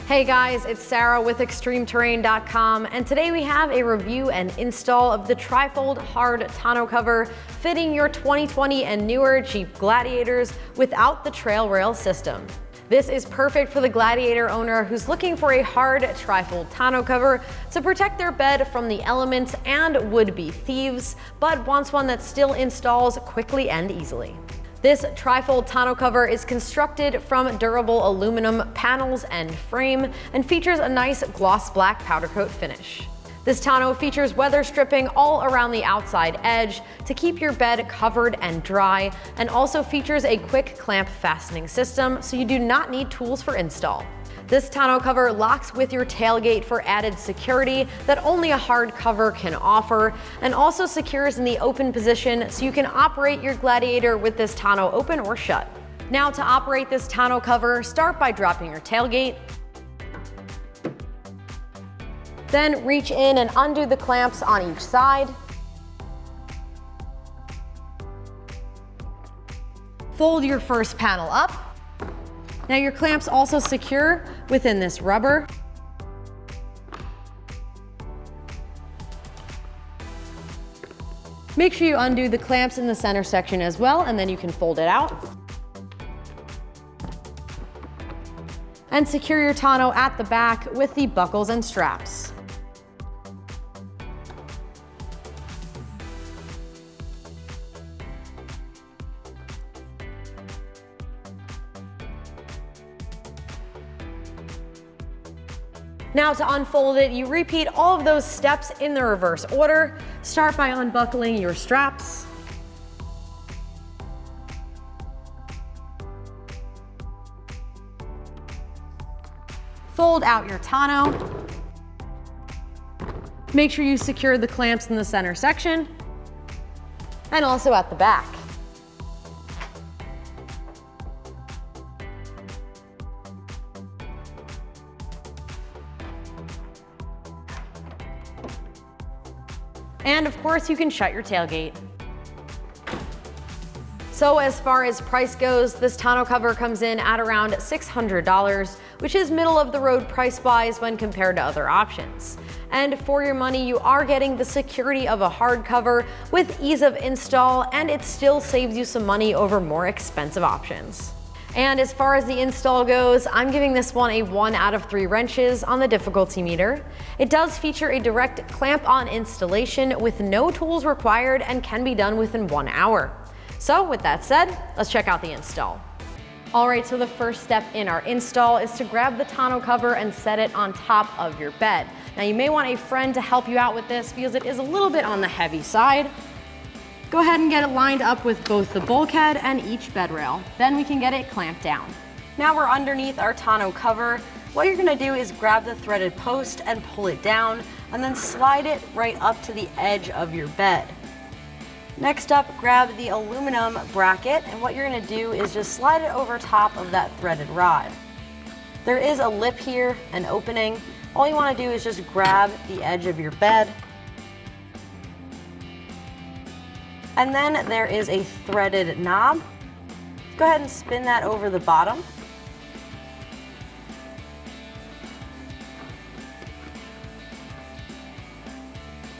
Hey guys, it's Sarah with ExtremeTerrain.com, and today we have a review and install of the Trifold Hard Tonneau Cover fitting your 2020 and newer Jeep Gladiators without the trail rail system. This is perfect for the Gladiator owner who's looking for a hard trifold tonneau cover to protect their bed from the elements and would-be thieves, but wants one that still installs quickly and easily. This trifold tonneau cover is constructed from durable aluminum panels and frame and features a nice gloss black powder coat finish. This tonneau features weather stripping all around the outside edge to keep your bed covered and dry, and also features a quick clamp fastening system, so you do not need tools for install. This tonneau cover locks with your tailgate for added security that only a hard cover can offer, and also secures in the open position so you can operate your Gladiator with this tonneau open or shut. Now, to operate this tonneau cover, start by dropping your tailgate. Then reach in and undo the clamps on each side. Fold your first panel up. Now your clamps also secure within this rubber. Make sure you undo the clamps in the center section as well, and then you can fold it out. And secure your tonneau at the back with the buckles and straps. Now, to unfold it, you repeat all of those steps in the reverse order. Start by unbuckling your straps. Fold out your tonneau. Make sure you secure the clamps in the center section and also at the back. And of course, you can shut your tailgate. So as far as price goes, this tonneau cover comes in at around $600, which is middle of the road price-wise when compared to other options. And for your money, you are getting the security of a hardcover with ease of install, and it still saves you some money over more expensive options. And as far as the install goes, I'm giving this one a 1 out of 3 wrenches on the difficulty meter. It does feature a direct clamp-on installation with no tools required and can be done within 1 hour. So with that said, let's check out the install. All right, so the first step in our install is to grab the tonneau cover and set it on top of your bed. Now you may want a friend to help you out with this because it is a little bit on the heavy side. Go ahead and get it lined up with both the bulkhead and each bed rail. Then we can get it clamped down. Now we're underneath our tonneau cover. What you're gonna do is grab the threaded post and pull it down, and then slide it right up to the edge of your bed. Next up, grab the aluminum bracket, and what you're gonna do is just slide it over top of that threaded rod. There is a lip here, an opening. All you wanna do is just grab the edge of your bed. And then there is a threaded knob. Go ahead and spin that over the bottom.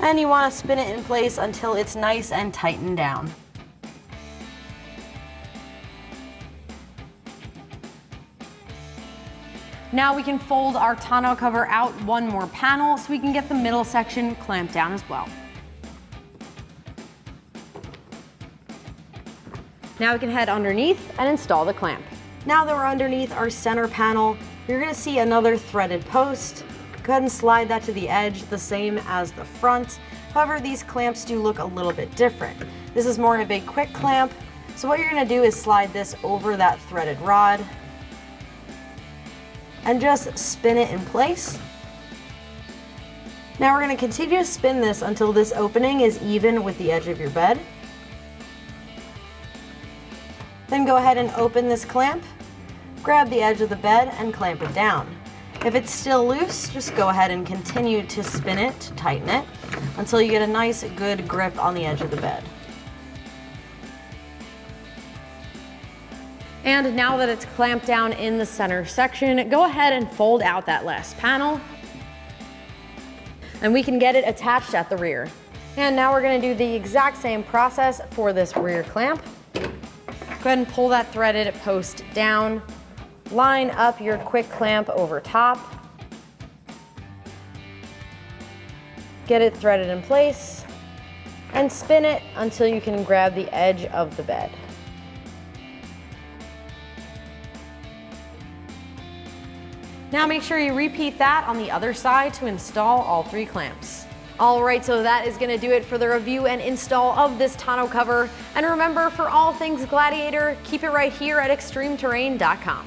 And you want to spin it in place until it's nice and tightened down. Now we can fold our tonneau cover out one more panel so we can get the middle section clamped down as well. Now we can head underneath and install the clamp. Now that we're underneath our center panel, you're gonna see another threaded post. Go ahead and slide that to the edge, the same as the front. However, these clamps do look a little bit different. This is more of a quick clamp. So what you're gonna do is slide this over that threaded rod and just spin it in place. Now we're gonna continue to spin this until this opening is even with the edge of your bed. Then go ahead and open this clamp, grab the edge of the bed and clamp it down. If it's still loose, just go ahead and continue to spin it to tighten it until you get a nice good grip on the edge of the bed. And now that it's clamped down in the center section, go ahead and fold out that last panel, and we can get it attached at the rear. And now we're gonna do the exact same process for this rear clamp. Go ahead and pull that threaded post down, line up your quick clamp over top, get it threaded in place, and spin it until you can grab the edge of the bed. Now make sure you repeat that on the other side to install all 3 clamps. All right, so that is gonna do it for the review and install of this tonneau cover. And remember, for all things Gladiator, keep it right here at extremeterrain.com.